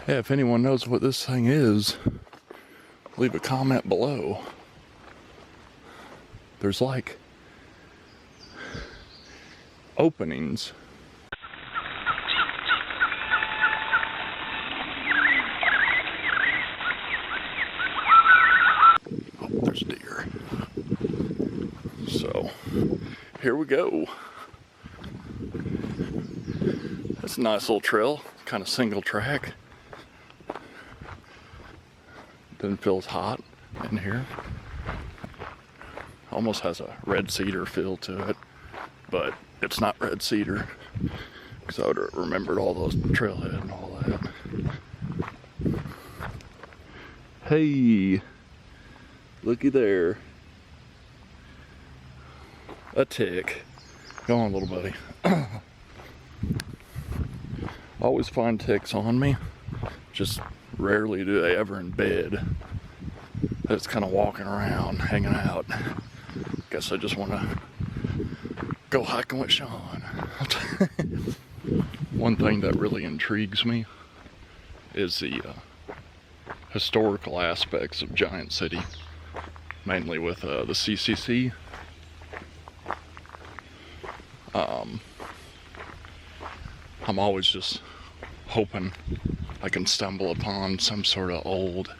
Yeah, if anyone knows what this thing is, leave a comment below. There's like openings. Oh, there's a deer. So, here we go. That's a nice little trail, kind of single track. Doesn't feel as hot in here. Almost has a red cedar feel to it, but it's not red cedar because I would have remembered all those trailhead and all that. Hey, looky there. A tick. Go on, little buddy. Always find ticks on me. Just rarely do they ever in bed. It's kind of walking around, hanging out. Guess I just want to go hiking with Shawn. One thing that really intrigues me is the historical aspects of Giant City, mainly with the CCC. I'm always just hoping I can stumble upon some sort of old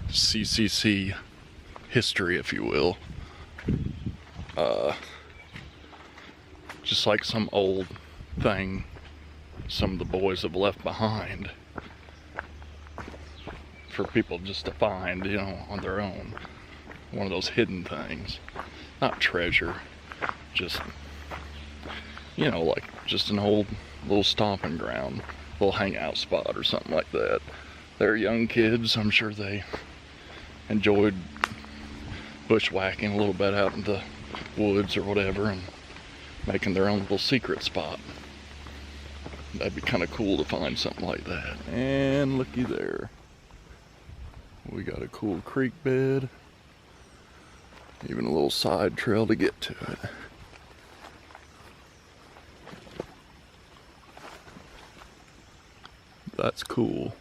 CCC history, if you will. Just like some old thing some of the boys have left behind for people just to find, you know, on their own. One of those hidden things. Not treasure, just, you know, like just an old little stomping ground, little hangout spot or something like that. They're young kids, I'm sure they enjoyed bushwhacking a little bit out in the woods or whatever and making their own little secret spot. That'd be kind of cool to find something like that. And looky there. We got a cool creek bed. Even a little side trail to get to it. That's cool.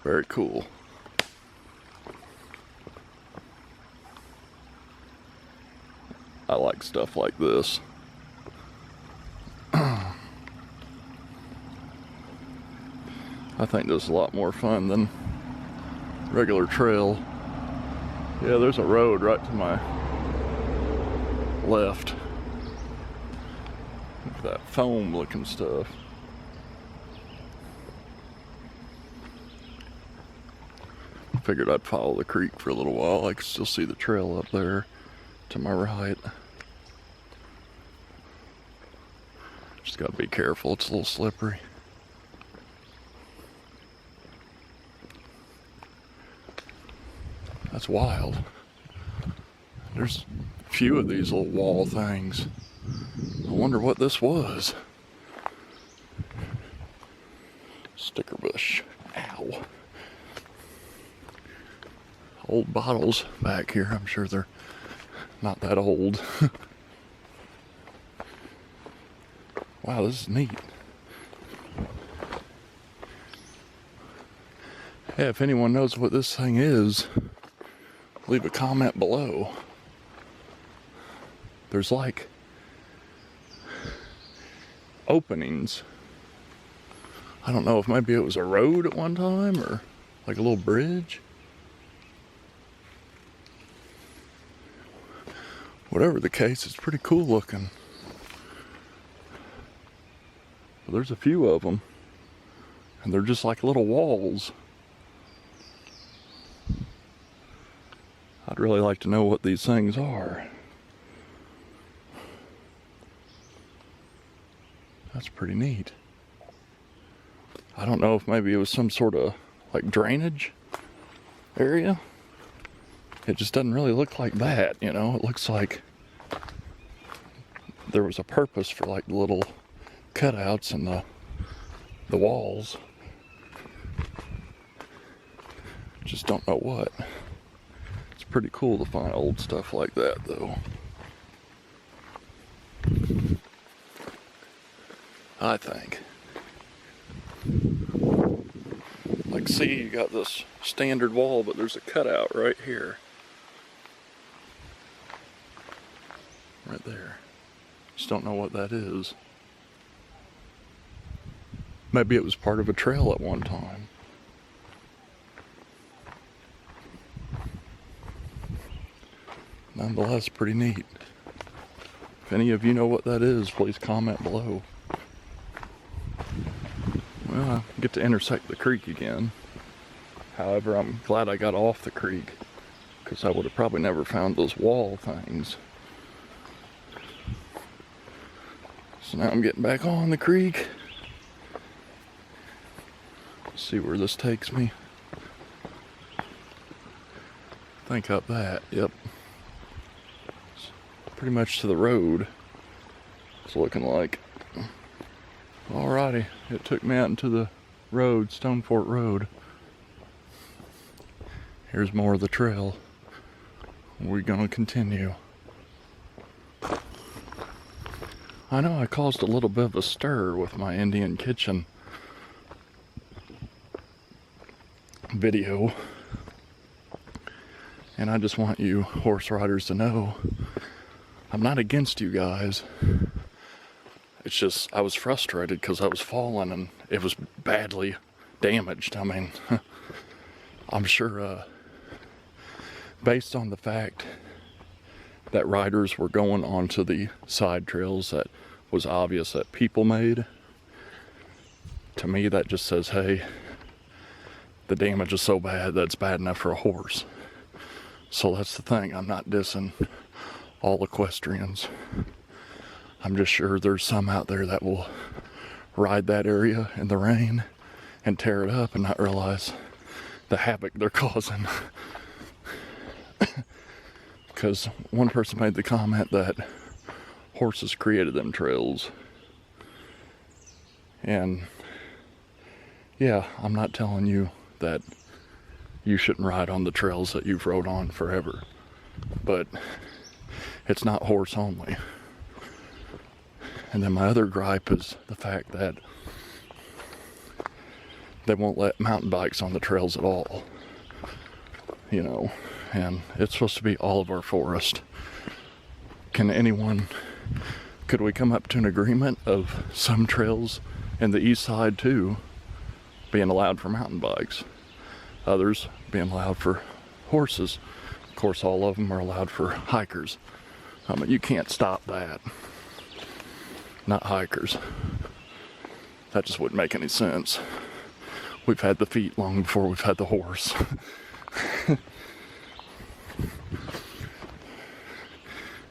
Very cool. I like stuff like this. I think this is a lot more fun than regular trail. Yeah, there's a road right to my left. Look at that foam looking stuff. Figured I'd follow the creek for a little while. I can still see the trail up there to my right. Just gotta be careful, it's a little slippery. That's wild. There's a few of these little wall things. I wonder what this was. Sticker bush. Ow. Old bottles back here. I'm sure they're not that old. Wow, this is neat. Yeah, if anyone knows what this thing is, leave a comment below. There's like openings. I don't know if maybe it was a road at one time or like a little bridge. Whatever the case, it's pretty cool looking. But there's a few of them, and they're just like little walls. I'd really like to know what these things are. That's pretty neat. I don't know if maybe it was some sort of like drainage area. It just doesn't really look like that, you know. It looks like there was a purpose for like the little cutouts in the walls. Just don't know what. It's pretty cool to find old stuff like that though. I think. Like, see, you got this standard wall, but there's a cutout right here. Right there. Just don't know what that is. Maybe it was part of a trail at one time. Nonetheless, pretty neat. If any of you know what that is, please comment below. Well, I get to intersect the creek again. However, I'm glad I got off the creek, because I would have probably never found those wall things. So now I'm getting back on the creek. Let's see where this takes me. I think up that, yep. It's pretty much to the road. It's looking like. Alrighty, it took me out into the road, Stone Fort Road. Here's more of the trail. We're gonna continue. I know I caused a little bit of a stir with my Indian kitchen video, and I just want you horse riders to know I'm not against you guys. It's just I was frustrated because I was falling and it was badly damaged. I mean, I'm sure based on the fact that riders were going onto the side trails that was obvious that people made, to me that just says, hey, the damage is so bad that it's bad enough for a horse. So that's the thing, I'm not dissing all equestrians. I'm just sure there's some out there that will ride that area in the rain and tear it up and not realize the havoc they're causing. Because one person made the comment that horses created them trails. And yeah, I'm not telling you that you shouldn't ride on the trails that you've rode on forever. But it's not horse only. And then my other gripe is the fact that they won't let mountain bikes on the trails at all. You know, and it's supposed to be all of our forest. Could we come up to an agreement of some trails in the east side too being allowed for mountain bikes, others being allowed for horses? Of course, all of them are allowed for hikers. I mean, you can't stop that. Not hikers. That just wouldn't make any sense. We've had the feet long before we've had the horse.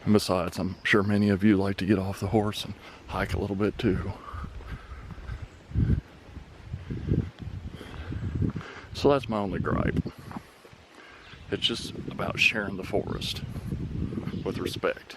And besides, I'm sure many of you like to get off the horse and hike a little bit too. So that's my only gripe. It's just about sharing the forest with respect.